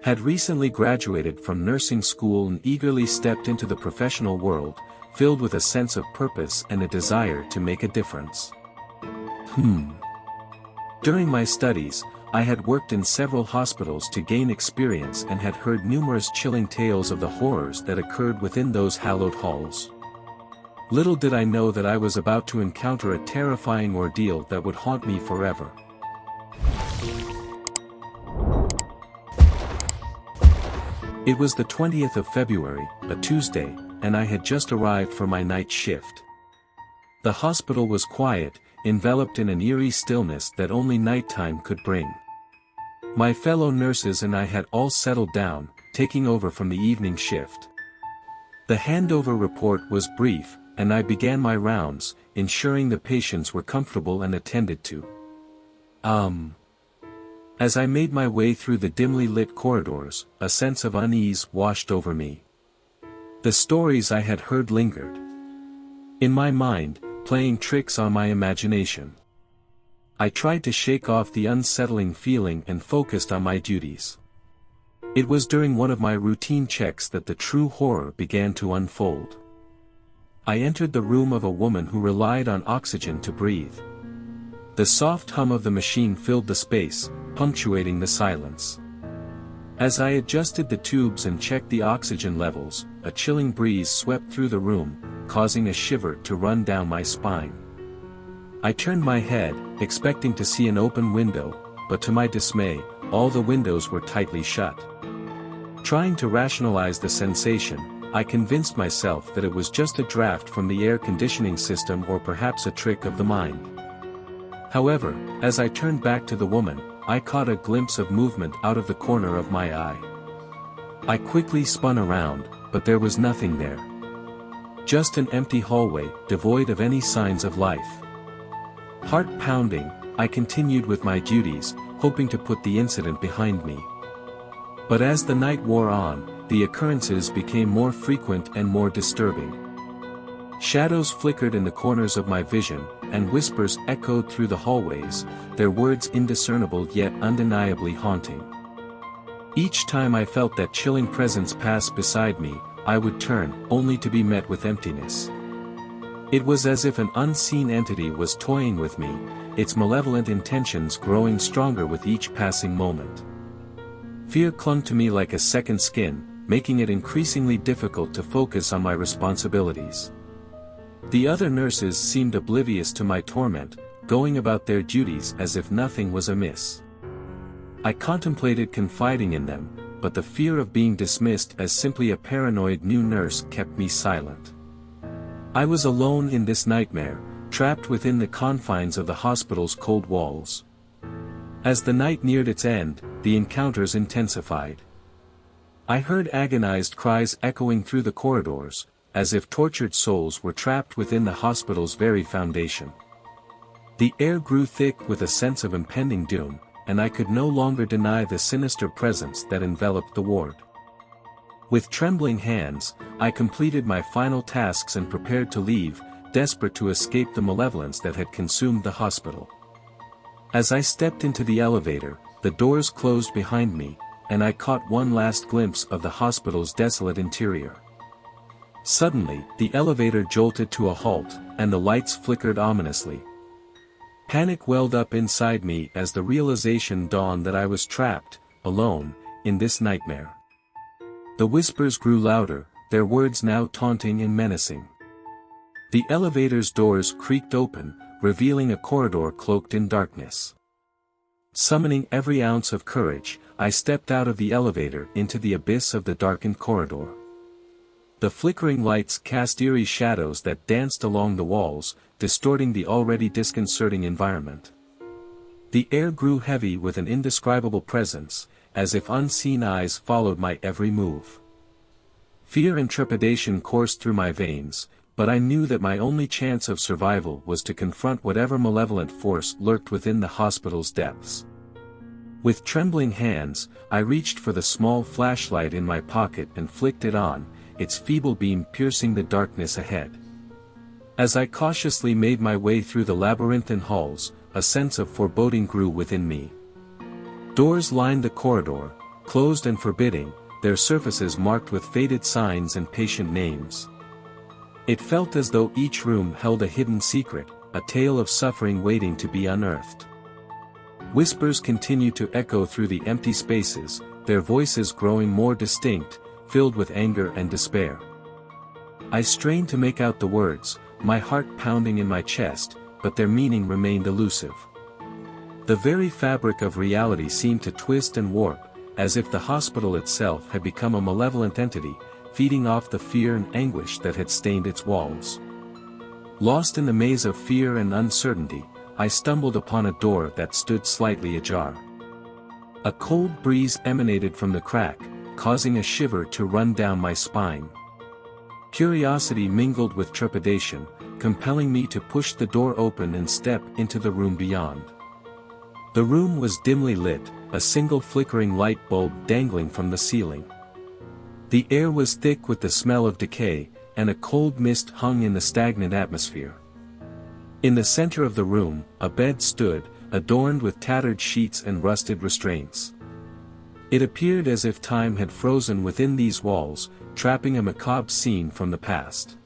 Had recently graduated from nursing school and eagerly stepped into the professional world, filled with a sense of purpose and a desire to make a difference. During my studies, I had worked in several hospitals to gain experience and had heard numerous chilling tales of the horrors that occurred within those hallowed halls. Little did I know that I was about to encounter a terrifying ordeal that would haunt me forever. It was the 20th of February, a Tuesday, and I had just arrived for my night shift. The hospital was quiet, enveloped in an eerie stillness that only nighttime could bring. My fellow nurses and I had all settled down, taking over from the evening shift. The handover report was brief, and I began my rounds, ensuring the patients were comfortable and attended to. As I made my way through the dimly lit corridors, a sense of unease washed over me. The stories I had heard lingered in my mind, playing tricks on my imagination. I tried to shake off the unsettling feeling and focused on my duties. It was during one of my routine checks that the true horror began to unfold. I entered the room of a woman who relied on oxygen to breathe. The soft hum of the machine filled the space, punctuating the silence. As I adjusted the tubes and checked the oxygen levels, a chilling breeze swept through the room, causing a shiver to run down my spine. I turned my head, expecting to see an open window, but to my dismay, all the windows were tightly shut. Trying to rationalize the sensation, I convinced myself that it was just a draft from the air conditioning system or perhaps a trick of the mind. However, as I turned back to the woman, I caught a glimpse of movement out of the corner of my eye. I quickly spun around, but there was nothing there. Just an empty hallway, devoid of any signs of life. Heart pounding, I continued with my duties, hoping to put the incident behind me. But as the night wore on, the occurrences became more frequent and more disturbing. Shadows flickered in the corners of my vision, and whispers echoed through the hallways, their words indiscernible yet undeniably haunting. Each time I felt that chilling presence pass beside me, I would turn, only to be met with emptiness. It was as if an unseen entity was toying with me, its malevolent intentions growing stronger with each passing moment. Fear clung to me like a second skin, making it increasingly difficult to focus on my responsibilities. The other nurses seemed oblivious to my torment, going about their duties as if nothing was amiss. I contemplated confiding in them, but the fear of being dismissed as simply a paranoid new nurse kept me silent. I was alone in this nightmare, trapped within the confines of the hospital's cold walls. As the night neared its end, the encounters intensified. I heard agonized cries echoing through the corridors, as if tortured souls were trapped within the hospital's very foundation. The air grew thick with a sense of impending doom, and I could no longer deny the sinister presence that enveloped the ward. With trembling hands, I completed my final tasks and prepared to leave, desperate to escape the malevolence that had consumed the hospital. As I stepped into the elevator, the doors closed behind me, and I caught one last glimpse of the hospital's desolate interior. Suddenly, the elevator jolted to a halt, and the lights flickered ominously. Panic welled up inside me as the realization dawned that I was trapped, alone, in this nightmare. The whispers grew louder, their words now taunting and menacing. The elevator's doors creaked open, revealing a corridor cloaked in darkness. Summoning every ounce of courage, I stepped out of the elevator into the abyss of the darkened corridor. The flickering lights cast eerie shadows that danced along the walls, distorting the already disconcerting environment. The air grew heavy with an indescribable presence, as if unseen eyes followed my every move. Fear and trepidation coursed through my veins, but I knew that my only chance of survival was to confront whatever malevolent force lurked within the hospital's depths. With trembling hands, I reached for the small flashlight in my pocket and flicked it on, its feeble beam piercing the darkness ahead. As I cautiously made my way through the labyrinthine halls, a sense of foreboding grew within me. Doors lined the corridor, closed and forbidding, their surfaces marked with faded signs and patient names. It felt as though each room held a hidden secret, a tale of suffering waiting to be unearthed. Whispers continued to echo through the empty spaces, their voices growing more distinct, filled with anger and despair. I strained to make out the words, my heart pounding in my chest, but their meaning remained elusive. The very fabric of reality seemed to twist and warp, as if the hospital itself had become a malevolent entity, feeding off the fear and anguish that had stained its walls. Lost in the maze of fear and uncertainty, I stumbled upon a door that stood slightly ajar. A cold breeze emanated from the crack, causing a shiver to run down my spine. Curiosity mingled with trepidation, compelling me to push the door open and step into the room beyond. The room was dimly lit, a single flickering light bulb dangling from the ceiling. The air was thick with the smell of decay, and a cold mist hung in the stagnant atmosphere. In the center of the room, a bed stood, adorned with tattered sheets and rusted restraints. It appeared as if time had frozen within these walls, trapping a macabre scene from the past.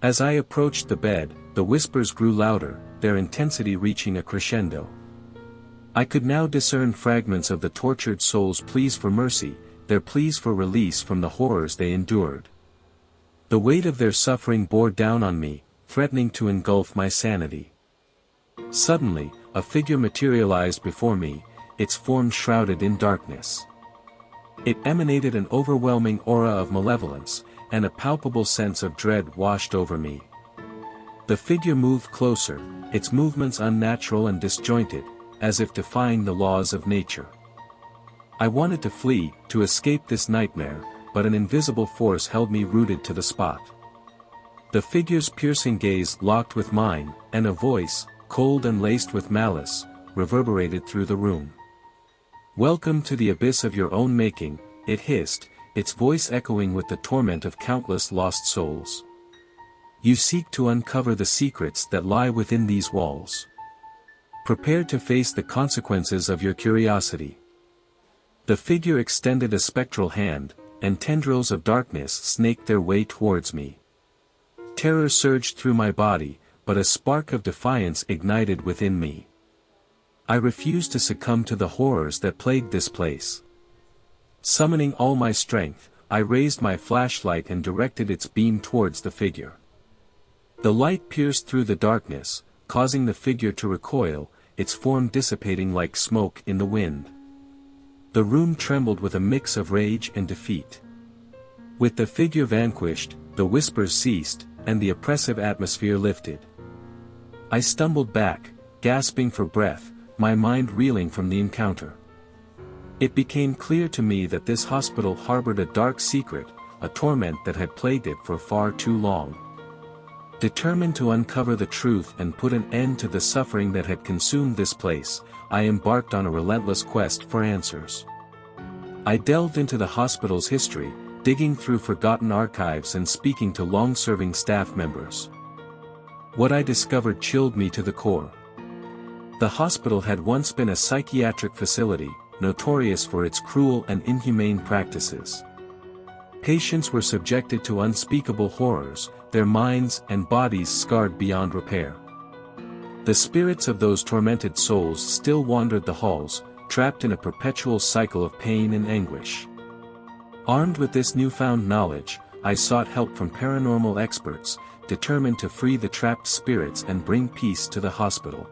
As I approached the bed, the whispers grew louder, their intensity reaching a crescendo. I could now discern fragments of the tortured soul's pleas for mercy, their pleas for release from the horrors they endured. The weight of their suffering bore down on me, threatening to engulf my sanity. Suddenly, a figure materialized before me, its form shrouded in darkness. It emanated an overwhelming aura of malevolence, and a palpable sense of dread washed over me. The figure moved closer, its movements unnatural and disjointed, as if defying the laws of nature. I wanted to flee, to escape this nightmare, but an invisible force held me rooted to the spot. The figure's piercing gaze locked with mine, and a voice, cold and laced with malice, reverberated through the room. "Welcome to the abyss of your own making," it hissed, its voice echoing with the torment of countless lost souls. "You seek to uncover the secrets that lie within these walls. Prepare to face the consequences of your curiosity." The figure extended a spectral hand, and tendrils of darkness snaked their way towards me. Terror surged through my body, but a spark of defiance ignited within me. I refused to succumb to the horrors that plagued this place. Summoning all my strength, I raised my flashlight and directed its beam towards the figure. The light pierced through the darkness, causing the figure to recoil, its form dissipating like smoke in the wind. The room trembled with a mix of rage and defeat. With the figure vanquished, the whispers ceased, and the oppressive atmosphere lifted. I stumbled back, gasping for breath, my mind reeling from the encounter. It became clear to me that this hospital harbored a dark secret, a torment that had plagued it for far too long. Determined to uncover the truth and put an end to the suffering that had consumed this place, I embarked on a relentless quest for answers. I delved into the hospital's history, digging through forgotten archives and speaking to long-serving staff members. What I discovered chilled me to the core. The hospital had once been a psychiatric facility, notorious for its cruel and inhumane practices. Patients were subjected to unspeakable horrors, their minds and bodies scarred beyond repair. The spirits of those tormented souls still wandered the halls, trapped in a perpetual cycle of pain and anguish. Armed with this newfound knowledge, I sought help from paranormal experts, determined to free the trapped spirits and bring peace to the hospital.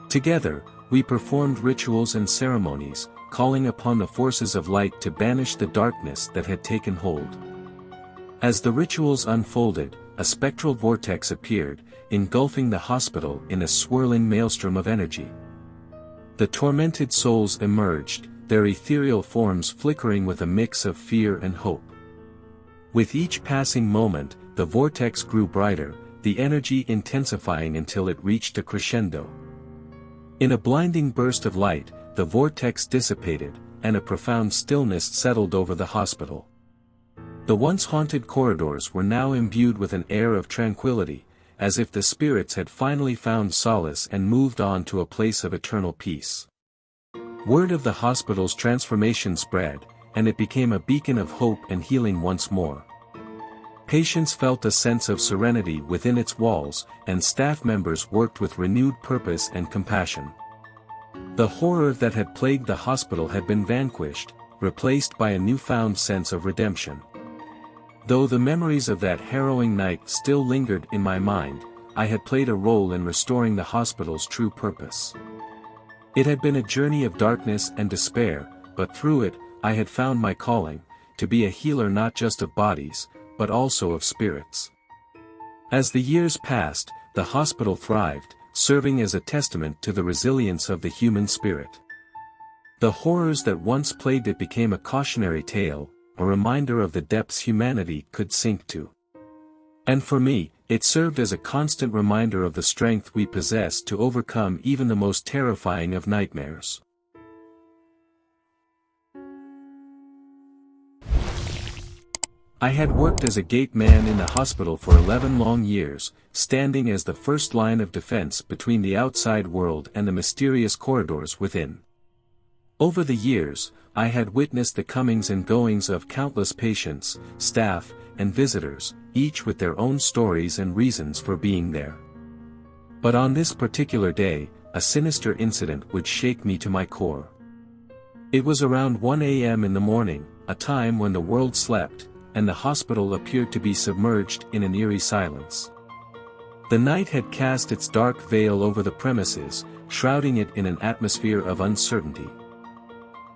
Together, we performed rituals and ceremonies, calling upon the forces of light to banish the darkness that had taken hold. As the rituals unfolded, a spectral vortex appeared, engulfing the hospital in a swirling maelstrom of energy. The tormented souls emerged, their ethereal forms flickering with a mix of fear and hope. With each passing moment, the vortex grew brighter, the energy intensifying until it reached a crescendo. In a blinding burst of light, the vortex dissipated, and a profound stillness settled over the hospital. The once haunted corridors were now imbued with an air of tranquility, as if the spirits had finally found solace and moved on to a place of eternal peace. Word of the hospital's transformation spread, and it became a beacon of hope and healing once more. Patients felt a sense of serenity within its walls, and staff members worked with renewed purpose and compassion. The horror that had plagued the hospital had been vanquished, replaced by a newfound sense of redemption. Though the memories of that harrowing night still lingered in my mind, I had played a role in restoring the hospital's true purpose. It had been a journey of darkness and despair, but through it, I had found my calling, to be a healer not just of bodies, but also of spirits. As the years passed, the hospital thrived, serving as a testament to the resilience of the human spirit. The horrors that once plagued it became a cautionary tale, a reminder of the depths humanity could sink to. And for me, it served as a constant reminder of the strength we possess to overcome even the most terrifying of nightmares. I had worked as a gate man in the hospital for 11 long years, standing as the first line of defense between the outside world and the mysterious corridors within. Over the years, I had witnessed the comings and goings of countless patients, staff, and visitors, each with their own stories and reasons for being there. But on this particular day, a sinister incident would shake me to my core. It was around 1 a.m. in the morning, a time when the world slept, and the hospital appeared to be submerged in an eerie silence. The night had cast its dark veil over the premises, shrouding it in an atmosphere of uncertainty.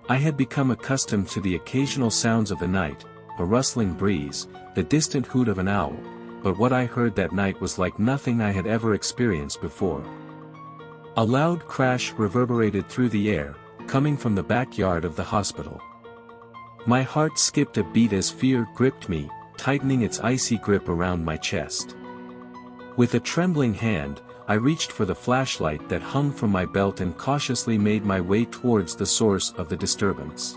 I had become accustomed to the occasional sounds of the night, a rustling breeze, the distant hoot of an owl, but what I heard that night was like nothing I had ever experienced before. A loud crash reverberated through the air, coming from the backyard of the hospital. My heart skipped a beat as fear gripped me, tightening its icy grip around my chest. With a trembling hand, I reached for the flashlight that hung from my belt and cautiously made my way towards the source of the disturbance.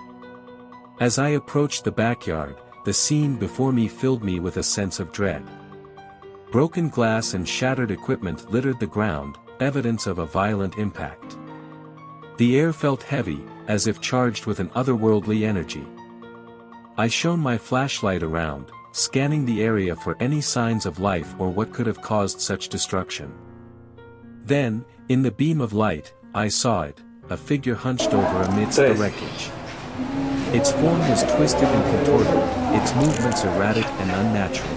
As I approached the backyard, the scene before me filled me with a sense of dread. Broken glass and shattered equipment littered the ground, evidence of a violent impact. The air felt heavy, as if charged with an otherworldly energy. I shone my flashlight around, scanning the area for any signs of life or what could have caused such destruction. Then, in the beam of light, I saw it, a figure hunched over amidst the wreckage. Its form was twisted and contorted, its movements erratic and unnatural.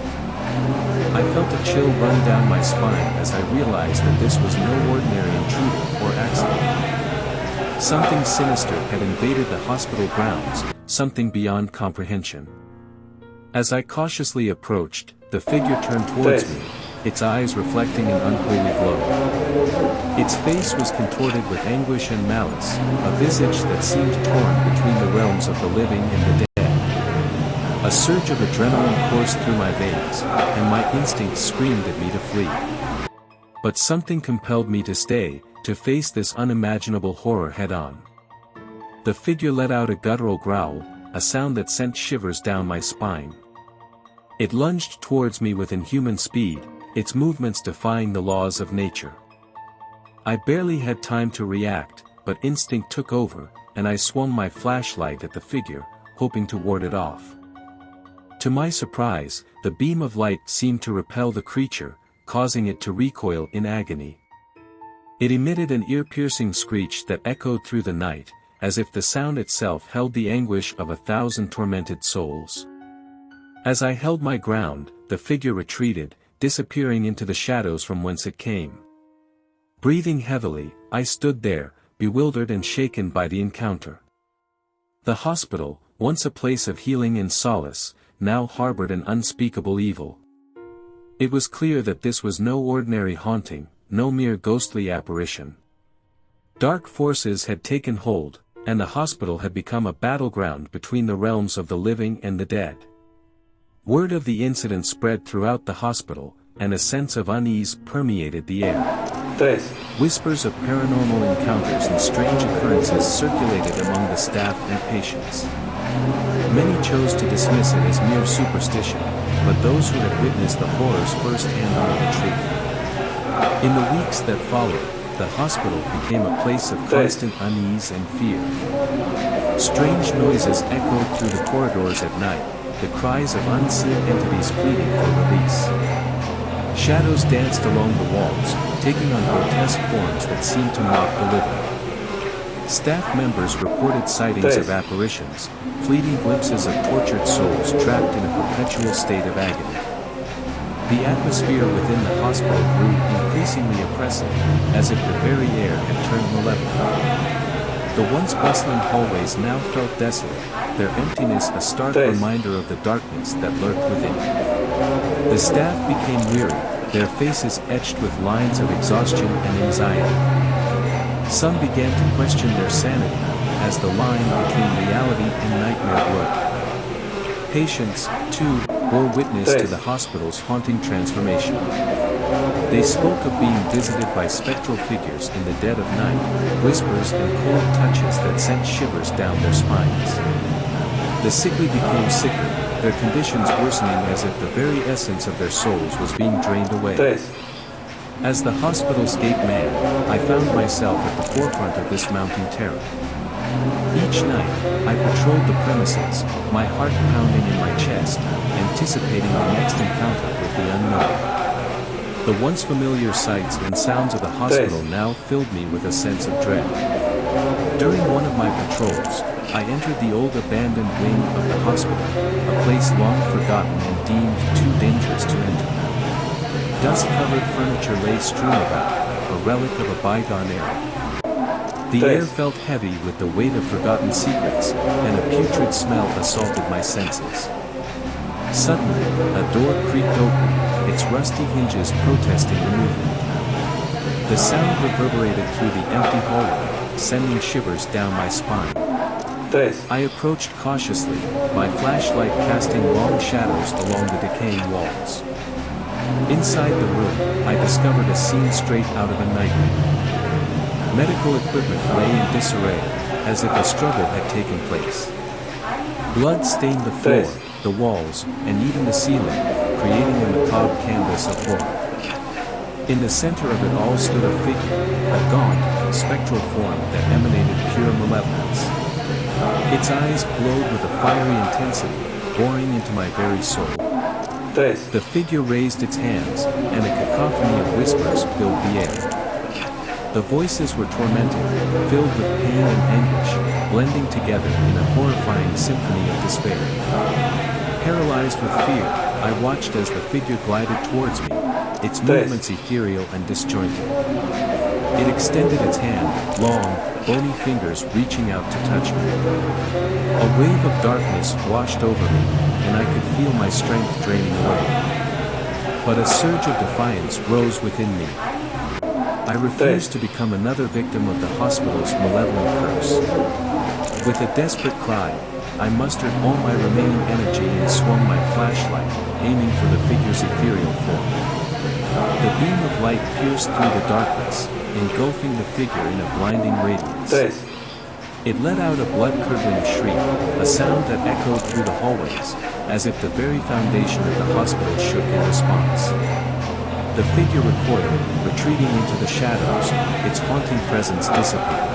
I felt a chill run down my spine as I realized that this was no ordinary intruder or accident. Something sinister had invaded the hospital grounds, something beyond comprehension. As I cautiously approached, the figure turned towards me, its eyes reflecting an unholy glow. Its face was contorted with anguish and malice, a visage that seemed torn between the realms of the living and the dead. A surge of adrenaline coursed through my veins, and my instincts screamed at me to flee. But something compelled me to stay, to face this unimaginable horror head-on. The figure let out a guttural growl, a sound that sent shivers down my spine. It lunged towards me with inhuman speed, its movements defying the laws of nature. I barely had time to react, but instinct took over, and I swung my flashlight at the figure, hoping to ward it off. To my surprise, the beam of light seemed to repel the creature, causing it to recoil in agony. It emitted an ear-piercing screech that echoed through the night, as if the sound itself held the anguish of 1,000 tormented souls. As I held my ground, the figure retreated, disappearing into the shadows from whence it came. Breathing heavily, I stood there, bewildered and shaken by the encounter. The hospital, once a place of healing and solace, now harbored an unspeakable evil. It was clear that this was no ordinary haunting, no mere ghostly apparition. Dark forces had taken hold, and the hospital had become a battleground between the realms of the living and the dead. Word of the incident spread throughout the hospital, and a sense of unease permeated the air. Whispers of paranormal encounters and strange occurrences circulated among the staff and patients. Many chose to dismiss it as mere superstition, but those who had witnessed the horrors firsthand knew the truth. In the weeks that followed, the hospital became a place of constant unease and fear. Strange noises echoed through the corridors at night, the cries of unseen entities pleading for release. Shadows danced along the walls, taking on grotesque forms that seemed to mock the living. Staff members reported sightings of apparitions, fleeting glimpses of tortured souls trapped in a perpetual state of agony. The atmosphere within the hospital grew increasingly oppressive, as if the very air had turned malevolent. The once bustling hallways now felt desolate, their emptiness a stark reminder of the darkness that lurked within. The staff became weary, their faces etched with lines of exhaustion and anxiety. Some began to question their sanity, as the line between reality and nightmare blurred. Patients, too, bore witness to the hospital's haunting transformation. They spoke of being visited by spectral figures in the dead of night, whispers and cold touches that sent shivers down their spines. The sickly became sicker, their conditions worsening as if the very essence of their souls was being drained away. As the hospital's gate man, I found myself at the forefront of this mounting terror. Each night, I patrolled the premises, my heart pounding in my chest, anticipating the next encounter with the unknown. The once familiar sights and sounds of the hospital now filled me with a sense of dread. During one of my patrols, I entered the old abandoned wing of the hospital, a place long forgotten and deemed too dangerous to enter. Dust-covered furniture lay strewn about, a relic of a bygone era. The air felt heavy with the weight of forgotten secrets, and a putrid smell assaulted my senses. Suddenly, a door creaked open, its rusty hinges protesting the movement. The sound reverberated through the empty hallway, sending shivers down my spine. I approached cautiously, my flashlight casting long shadows along the decaying walls. Inside the room, I discovered a scene straight out of a nightmare. Medical equipment lay in disarray, as if a struggle had taken place. Blood stained the floor, the walls, and even the ceiling, creating a macabre canvas of horror. In the center of it all stood a figure, a gaunt, spectral form that emanated pure malevolence. Its eyes glowed with a fiery intensity, boring into my very soul. The figure raised its hands, and a cacophony of whispers filled the air. The voices were tormented, filled with pain and anguish, blending together in a horrifying symphony of despair. Paralyzed with fear, I watched as the figure glided towards me, its movements ethereal and disjointed. It extended its hand, long, bony fingers reaching out to touch me. A wave of darkness washed over me, and I could feel my strength draining away. But a surge of defiance rose within me. I refused to become another victim of the hospital's malevolent curse. With a desperate cry, I mustered all my remaining energy and swung my flashlight, aiming for the figure's ethereal form. The beam of light pierced through the darkness, engulfing the figure in a blinding radiance. It let out a blood-curdling shriek, a sound that echoed through the hallways, as if the very foundation of the hospital shook in response. The figure recoiled, retreating into the shadows, its haunting presence dissipated.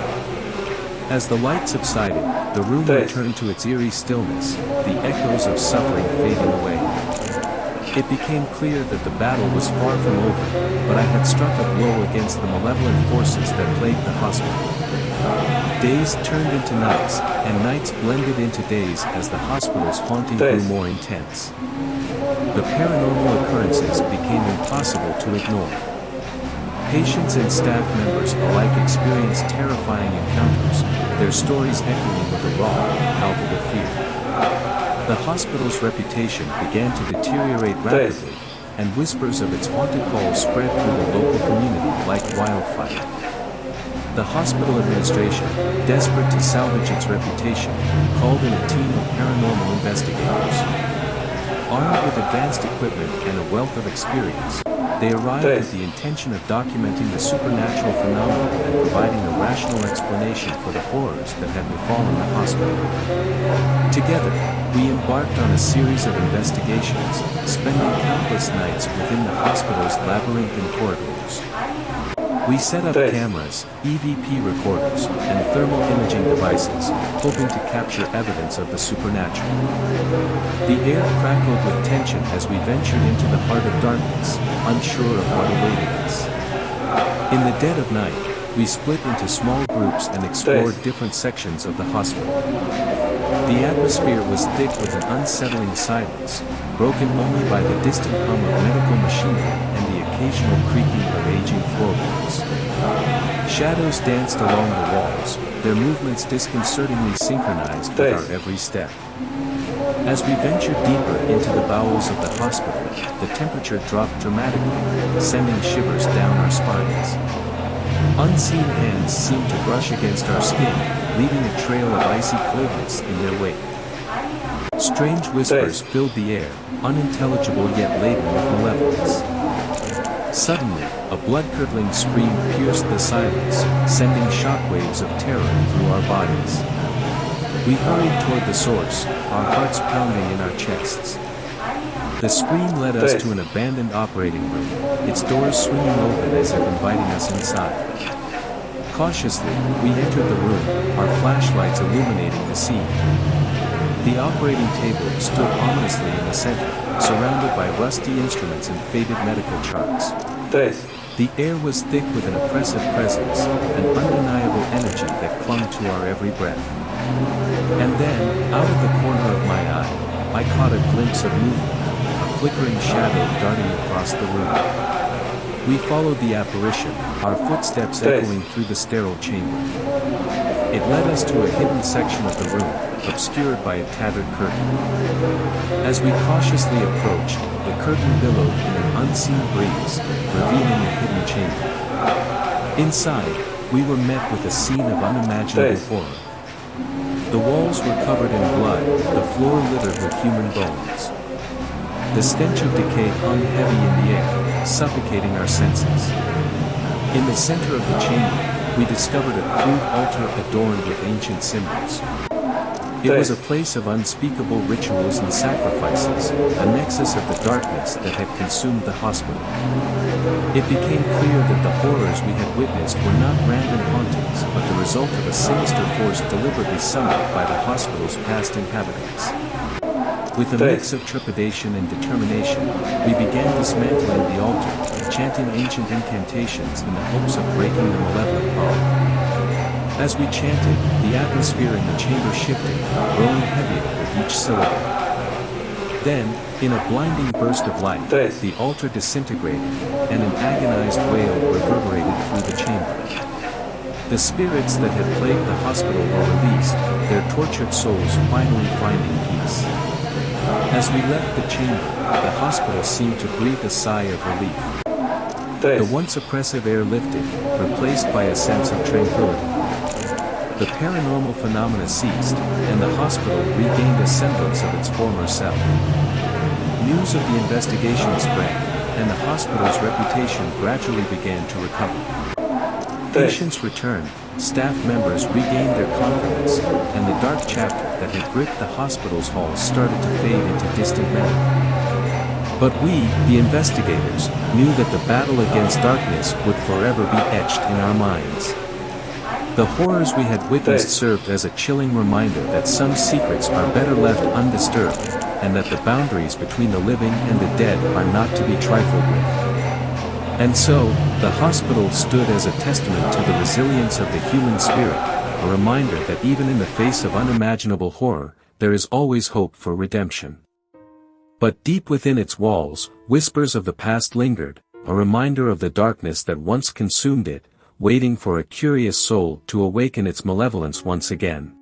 As the light subsided, the room returned to its eerie stillness, the echoes of suffering fading away. It became clear that the battle was far from over, but I had struck a blow against the malevolent forces that plagued the hospital. Days turned into nights, and nights blended into days as the hospital's haunting grew more intense. The paranormal occurrences became impossible to ignore. Patients and staff members alike experienced terrifying encounters, their stories echoing with a raw, palpable fear. The hospital's reputation began to deteriorate rapidly, and whispers of its haunted halls spread through the local community like wildfire. The hospital administration, desperate to salvage its reputation, called in a team of paranormal investigators. Armed with advanced equipment and a wealth of experience, they arrived with the intention of documenting the supernatural phenomena and providing a rational explanation for the horrors that had befallen the hospital. Together, we embarked on a series of investigations, spending countless nights within the hospital's labyrinthine corridors. We set up cameras, EVP recorders, and thermal imaging devices, hoping to capture evidence of the supernatural. The air crackled with tension as we ventured into the heart of darkness, unsure of what awaited us. In the dead of night, we split into small groups and explored different sections of the hospital. The atmosphere was thick with an unsettling silence, broken only by the distant hum of medical machinery and the occasional creaking of aging floorboards. Shadows danced along the walls, their movements disconcertingly synchronized with our every step. As we ventured deeper into the bowels of the hospital, the temperature dropped dramatically, sending shivers down our spines. Unseen hands seemed to brush against our skin, leaving a trail of icy coldness in their wake. Strange whispers filled the air, unintelligible yet laden with malevolence. Suddenly, a blood-curdling scream pierced the silence, sending shockwaves of terror through our bodies. We hurried toward the source, our hearts pounding in our chests. The scream led us to an abandoned operating room, its doors swinging open as if inviting us inside. Cautiously, we entered the room, our flashlights illuminating the scene. The operating table stood ominously in the center, surrounded by rusty instruments and faded medical charts. The air was thick with an oppressive presence, an undeniable energy that clung to our every breath. And then, out of the corner of my eye, I caught a glimpse of movement, a flickering shadow darting across the room. We followed the apparition, our footsteps echoing through the sterile chamber. It led us to a hidden section of the room, obscured by a tattered curtain. As we cautiously approached, the curtain billowed in an unseen breeze, revealing a hidden chamber. Inside, we were met with a scene of unimaginable horror. The walls were covered in blood, the floor littered with human bones. The stench of decay hung heavy in the air, suffocating our senses. In the center of the chamber, we discovered a crude altar adorned with ancient symbols. It was a place of unspeakable rituals and sacrifices, a nexus of the darkness that had consumed the hospital. It became clear that the horrors we had witnessed were not random hauntings but the result of a sinister force deliberately summoned by the hospital's past inhabitants. With a mix of trepidation and determination, we began dismantling the altar, chanting ancient incantations in the hopes of breaking the malevolent bond. As we chanted, the atmosphere in the chamber shifted, growing heavier with each syllable. Then, in a blinding burst of light, the altar disintegrated, and an agonized wail reverberated through the chamber. The spirits that had plagued the hospital were released, their tortured souls finally finding peace. As we left the chamber, the hospital seemed to breathe a sigh of relief. The once oppressive air lifted, replaced by a sense of tranquility. The paranormal phenomena ceased, and the hospital regained a semblance of its former self. News of the investigation spread, and the hospital's reputation gradually began to recover. Patients returned, staff members regained their confidence, and the dark chapter that had gripped the hospital's halls started to fade into distant memory. But we, the investigators, knew that the battle against darkness would forever be etched in our minds. The horrors we had witnessed served as a chilling reminder that some secrets are better left undisturbed, and that the boundaries between the living and the dead are not to be trifled with. And so, the hospital stood as a testament to the resilience of the human spirit, a reminder that even in the face of unimaginable horror, there is always hope for redemption. But deep within its walls, whispers of the past lingered, a reminder of the darkness that once consumed it, waiting for a curious soul to awaken its malevolence once again.